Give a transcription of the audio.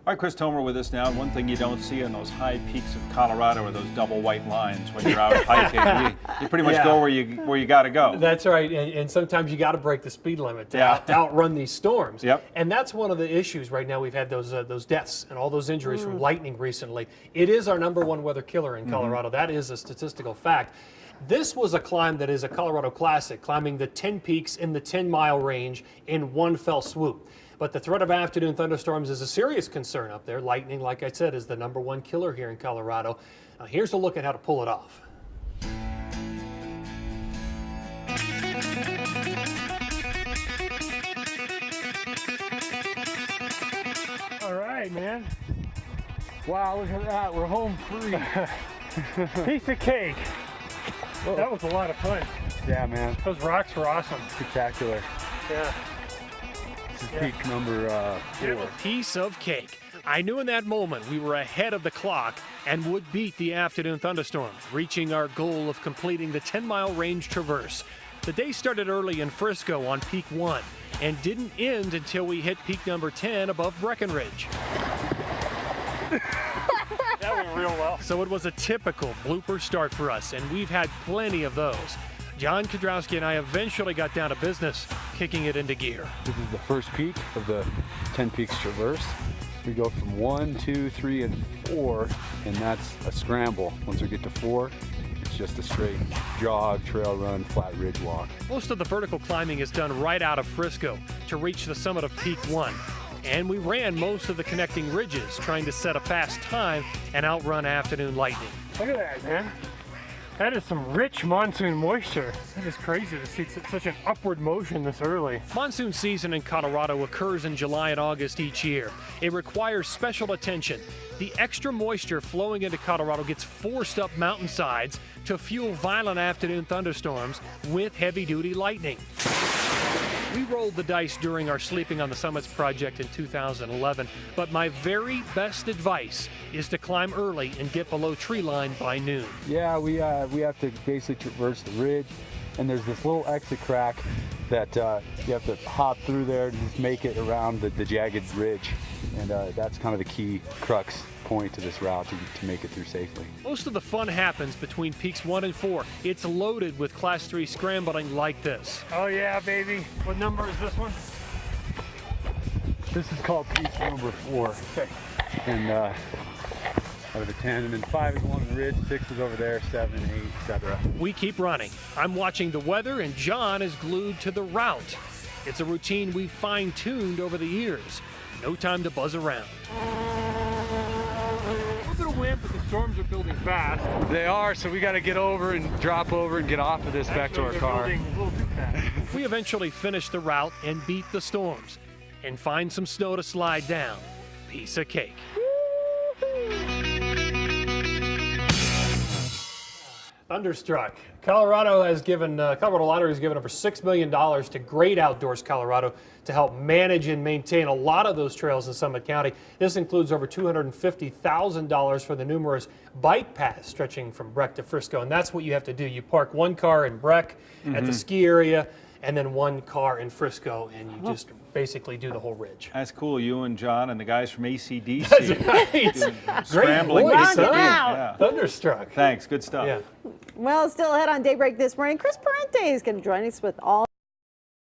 All right, Chris Tomer with us now. One thing you don't see on those high peaks of Colorado are those double white lines when you're out hiking. You pretty much go where you got to go. That's right, and sometimes you got to break the speed limit to outrun these storms. Yep. And that's one of the issues right now. We've had those deaths and all those injuries from lightning recently. It is our #1 weather killer in Colorado. That is a statistical fact. This was a climb that is a Colorado classic, climbing the 10 peaks in the 10-mile range in one fell swoop. But the threat of afternoon thunderstorms is a serious concern up there. Lightning, like I said, is the #1 killer here in Colorado. Now, here's a look at how to pull it off. All right, man. Wow, look at that. We're home free. Piece of cake. Whoa. That was a lot of fun. Yeah, man. Those rocks were awesome. Spectacular. Yeah. This is peak number 4. Piece of cake. I knew in that moment we were ahead of the clock and would beat the afternoon thunderstorm, reaching our goal of completing the 10-mile range traverse. The day started early in Frisco on peak 1 and didn't end until we hit peak number 10 above Breckenridge. That went real well. So it was a typical blooper start for us, and we've had plenty of those. John Kudrowski and I eventually got down to business, kicking it into gear. This is the first peak of the 10 peaks traverse. We go from 1, 2, 3, and 4, and that's a scramble. Once we get to 4, it's just a straight jog, trail run, flat ridge walk. Most of the vertical climbing is done right out of Frisco to reach the summit of Peak 1. And we ran most of the connecting ridges, trying to set a fast time and outrun afternoon lightning. Look at that, man. That is some rich monsoon moisture. That is crazy to see such an upward motion this early. Monsoon season in Colorado occurs in July and August each year. It requires special attention. The extra moisture flowing into Colorado gets forced up mountainsides to fuel violent afternoon thunderstorms with heavy-duty lightning. We rolled the dice during our Sleeping on the Summits project in 2011, but my very best advice is to climb early and get below tree line by noon. Yeah, we have to basically traverse the ridge, and there's this little exit crack that you have to hop through there to just make it around the jagged ridge, and that's kind of the key crux point to this route to make it through safely. Most of the fun happens between peaks 1 and 4. It's loaded with Class 3 scrambling like this. Oh yeah, baby. What number is this one? This is called peak number 4. Okay. And out of the 10, and then 5 is along the ridge, 6 is over there, 7, 8, etc. We keep running. I'm watching the weather, and John is glued to the route. It's a routine we've fine-tuned over the years. No time to buzz around. A little bit of wind, but the storms are building fast. They are, so we got to get over and drop over and get off of this back to our car. Building a little too fast. We eventually finish the route and beat the storms and find some snow to slide down. Piece of cake. Thunderstruck. Colorado Lottery has given over $6 million to Great Outdoors Colorado to help manage and maintain a lot of those trails in Summit County. This includes over $250,000 for the numerous bike paths stretching from Breck to Frisco, and that's what you have to do. You park one car in Breck at the ski area, and then one car in Frisco, and you just basically do the whole ridge. That's cool. You and John and the guys from ACDC. That's right. Scrambling. Great voice, to huh? yeah. Thunderstruck. Thanks. Good stuff. Yeah. Well, still ahead on Daybreak this morning, Chris Parente is going to join us with all